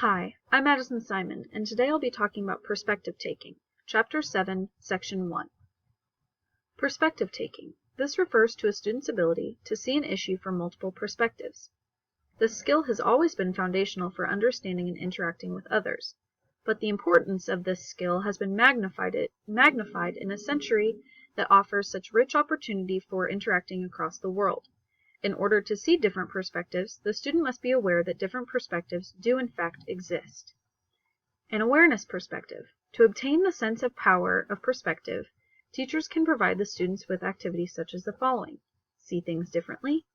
Hi, I'm Madison Simon, and today I'll be talking about perspective taking, Chapter 7, Section 1. Perspective taking. This refers to a student's ability to see an issue from multiple perspectives. This skill has always been foundational for understanding and interacting with others, but the importance of this skill has been magnified in a century that offers such rich opportunity for interacting across the world. In order to see different perspectives, the student must be aware that different perspectives do in fact exist. An awareness perspective. To obtain the sense of power of perspective, teachers can provide the students with activities such as the following: see things differently,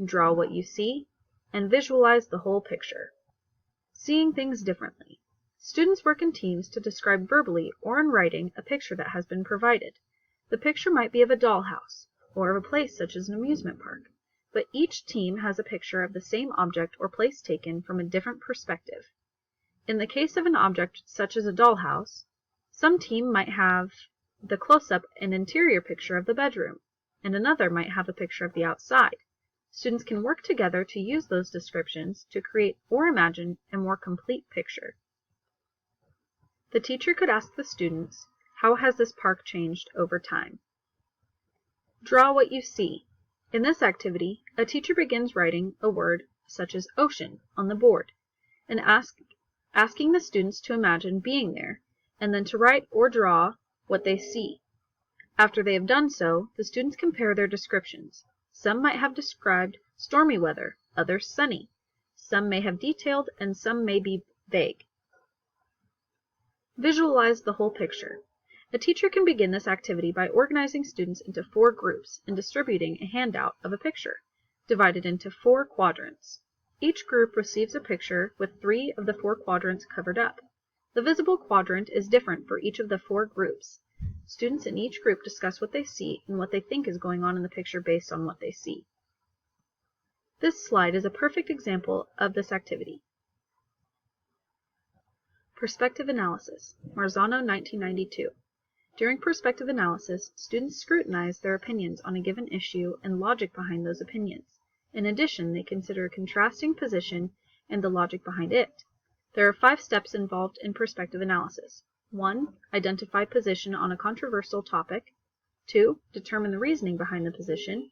draw what you see, and visualize the whole picture. Seeing things differently. Students work in teams to describe verbally or in writing a picture that has been provided. The picture might be of a dollhouse, or of a place such as an amusement park, but each team has a picture of the same object or place taken from a different perspective. In the case of an object such as a dollhouse, some team might have the close-up and interior picture of the bedroom, and another might have a picture of the outside. Students can work together to use those descriptions to create or imagine a more complete picture. The teacher could ask the students, how has this park changed over time? Draw what you see. In this activity, a teacher begins writing a word such as ocean on the board and asking the students to imagine being there and then to write or draw what they see. After they have done so, the students compare their descriptions. Some might have described stormy weather, others sunny. Some may have detailed and some may be vague. Visualize the whole picture. A teacher can begin this activity by organizing students into 4 groups and distributing a handout of a picture, divided into 4 quadrants. Each group receives a picture with 3 of the 4 quadrants covered up. The visible quadrant is different for each of the 4 groups. Students in each group discuss what they see and what they think is going on in the picture based on what they see. This slide is a perfect example of this activity. Perspective analysis, Marzano, 1992. During perspective analysis, students scrutinize their opinions on a given issue and logic behind those opinions. In addition, they consider a contrasting position and the logic behind it. There are 5 steps involved in perspective analysis. 1. Identify position on a controversial topic. 2. Determine the reasoning behind the position.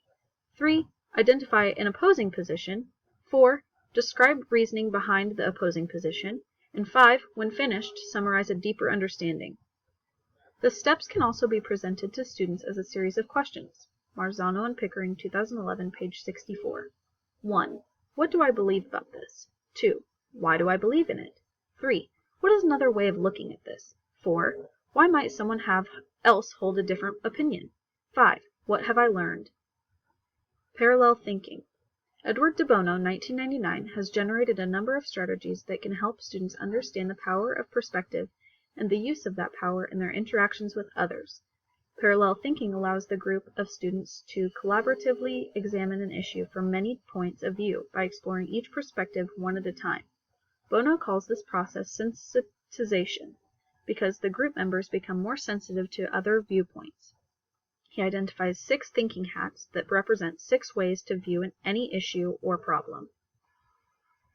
3. Identify an opposing position. 4. Describe reasoning behind the opposing position. And 5. When finished, summarize a deeper understanding. The steps can also be presented to students as a series of questions. Marzano and Pickering, 2011, page 64. 1. What do I believe about this? 2. Why do I believe in it? 3. What is another way of looking at this? 4. Why might someone else hold a different opinion? 5. What have I learned? Parallel thinking. Edward de Bono, 1999, has generated a number of strategies that can help students understand the power of perspective and the use of that power in their interactions with others. Parallel thinking allows the group of students to collaboratively examine an issue from many points of view by exploring each perspective one at a time. Bono calls this process sensitization because the group members become more sensitive to other viewpoints. He identifies 6 thinking hats that represent 6 ways to view any issue or problem.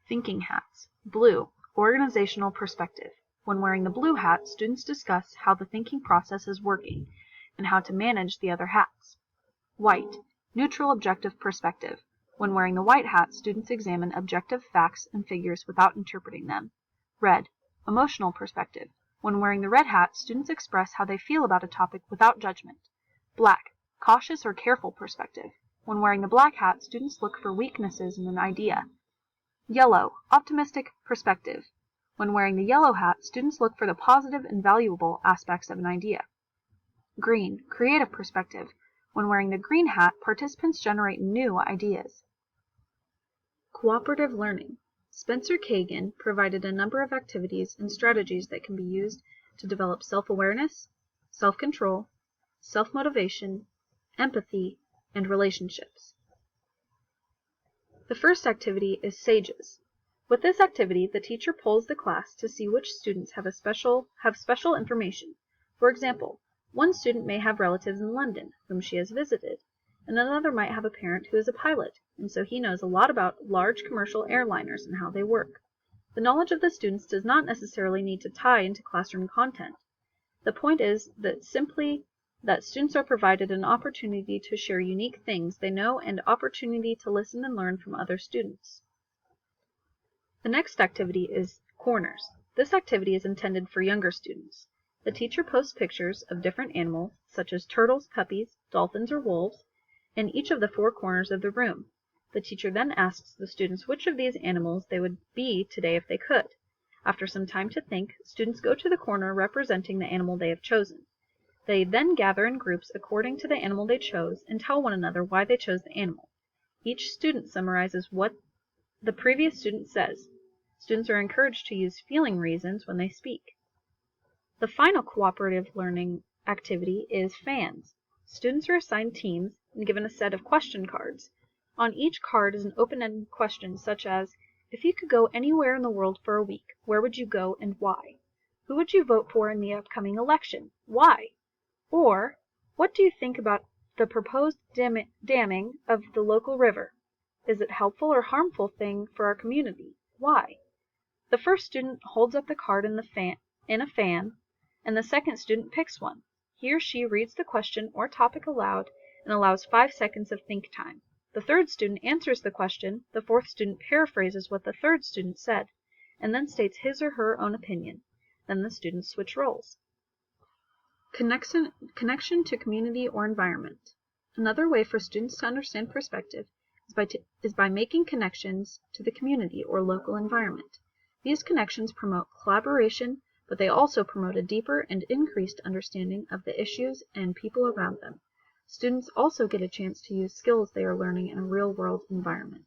Thinking hats. Blue, organizational perspective. When wearing the blue hat, students discuss how the thinking process is working and how to manage the other hats. White, neutral objective perspective. When wearing the white hat, students examine objective facts and figures without interpreting them. Red, emotional perspective. When wearing the red hat, students express how they feel about a topic without judgment. Black, cautious or careful perspective. When wearing the black hat, students look for weaknesses in an idea. Yellow, optimistic perspective. When wearing the yellow hat, students look for the positive and valuable aspects of an idea. Green, creative perspective. When wearing the green hat, participants generate new ideas. Cooperative learning. Spencer Kagan provided a number of activities and strategies that can be used to develop self-awareness, self-control, self-motivation, empathy, and relationships. The first activity is SAGES. With this activity, the teacher polls the class to see which students have special information. For example, one student may have relatives in London, whom she has visited, and another might have a parent who is a pilot, and so he knows a lot about large commercial airliners and how they work. The knowledge of the students does not necessarily need to tie into classroom content. The point is that students are provided an opportunity to share unique things they know and opportunity to listen and learn from other students. The next activity is Corners. This activity is intended for younger students. The teacher posts pictures of different animals, such as turtles, puppies, dolphins, or wolves, in each of the 4 corners of the room. The teacher then asks the students which of these animals they would be today if they could. After some time to think, students go to the corner representing the animal they have chosen. They then gather in groups according to the animal they chose and tell one another why they chose the animal. Each student summarizes what the previous student says. Students are encouraged to use feeling reasons when they speak. The final cooperative learning activity is Fans. Students are assigned teams and given a set of question cards. On each card is an open-ended question such as, if you could go anywhere in the world for a week, where would you go and why? Who would you vote for in the upcoming election? Why? Or, what do you think about the proposed damming of the local river? Is it helpful or harmful thing for our community? Why? The first student holds up the card in a fan, and the second student picks one. He or she reads the question or topic aloud and allows 5 seconds of think time. The third student answers the question, the fourth student paraphrases what the third student said, and then states his or her own opinion. Then the students switch roles. Connection to community or environment. Another way for students to understand perspective is by making connections to the community or local environment. These connections promote collaboration, but they also promote a deeper and increased understanding of the issues and people around them. Students also get a chance to use skills they are learning in a real-world environment.